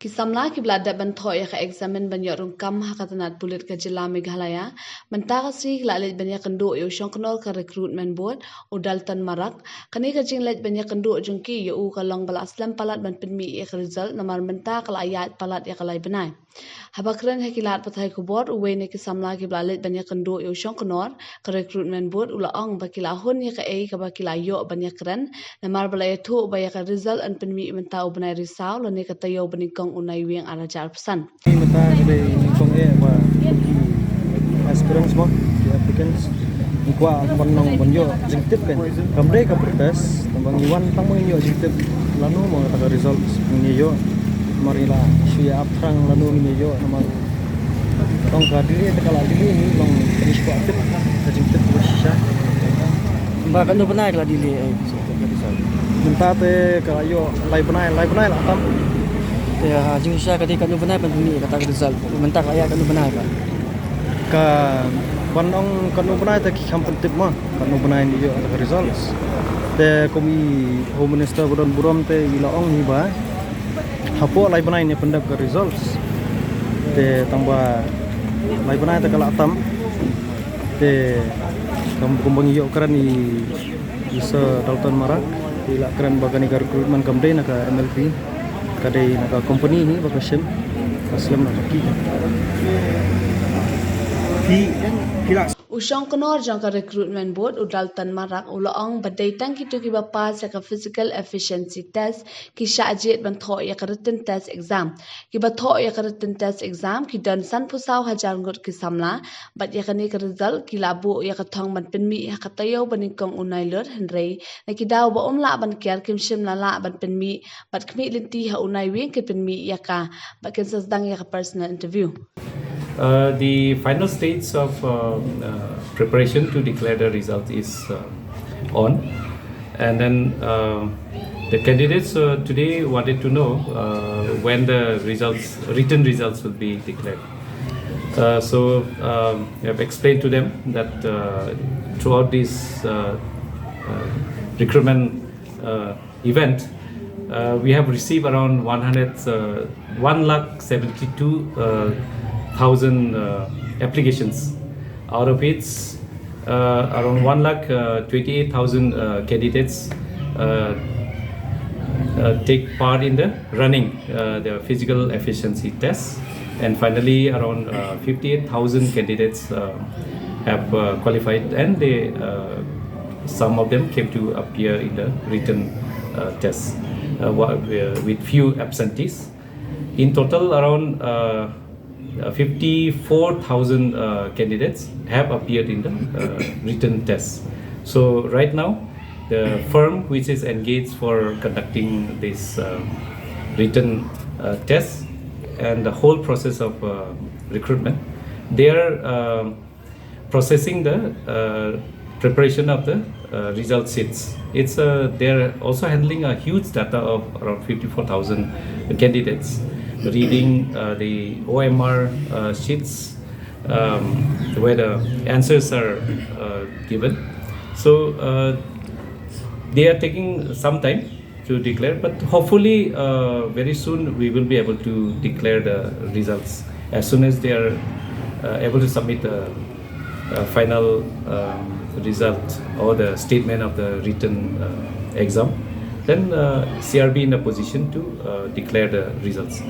Kisamla kiblada bantho ya ka examen banyak rungkam hakatanat pulit ka jila Meghalaya mentaka si lalit banyak kendo yo shongknor ka recruitment board o Dalton marak kani ka jinglet banyak kendo jungki yo ka long bala aslam palat ban pynmih ya ka result namar mentaka la ayat palat ya ka lai benai habakran hakilat pathai ko board uwe ne kisamla kiblalit banyak kendo yo shongknor ka recruitment board ula ong bakila hun ya ka ka bakila yo banyak kran namar bala ya thu ba ya ka result an pynmih mentau benai risau lo ne ka tayo banikong Naiwieng ala jar pesan. Mata dari kong wa aspirants mo applicants ikwa bonong bonyo jingtip kan kamre ka protes tambang iwan tang mo inyo jingtip lanu mo ta results ninyo marila suya aprang lanu ninyo namang tong ka dili ta kala dili ni long finish ko atip ka jingtip wasya ba kan do benai kala dili minta te kayo lai benai la tam ya jing sya kati kan benar ban ni kata result mentak ayat kan benar kan ka banong kan benar ta ki kampun tip ma kan benar ni yo ada results te komi home minister buron te ilaong ni ba hapo lai benar ni pendak ka results te tambah lai benar ta kala atam te kumbang yo kran ni isa Dalton marak ila kran bagani ka recruitment kamdai na ka MLP kadai naga company ni bakasem aslam na ki Shongknor jangka recruitment board u Dalton marak ulaong badai tangki tu ki bapa sa ka physical efficiency test ki syajit bantho ya ka written test exam ki batho ya ka written test exam ki dan san pusau hajar ngot ki samla bat ya ka ni ka result ki labu ya ka thong ban pynmih ya ka tayo banikong unai lut henrei na ki daw ba la ban kyar kim shim la ban pynmih bat khmi linti ha unai wing ki pynmih ya ka ba ken sasdang ya ka personal interview. The final stage of preparation to declare the result is on, and then the candidates today wanted to know when the written results will be declared. So we have explained to them that throughout this recruitment event, we have received around 172,000 applications, out of which around 128,000 candidates take part in the running the physical efficiency tests, and finally around 58,000 candidates have qualified, and they some of them came to appear in the written tests with few absentees. In total, around 54,000 candidates have appeared in the written tests. So right now, the firm which is engaged for conducting this written tests and the whole process of recruitment, they are processing the preparation of the result sheets. They're also handling a huge data of around 54,000 candidates, reading the OMR sheets where the answers are given. So they are taking some time to declare, but hopefully very soon we will be able to declare the results. As soon as they are able to submit the final result or the statement of the written exam, then CRB in a position to declare the results.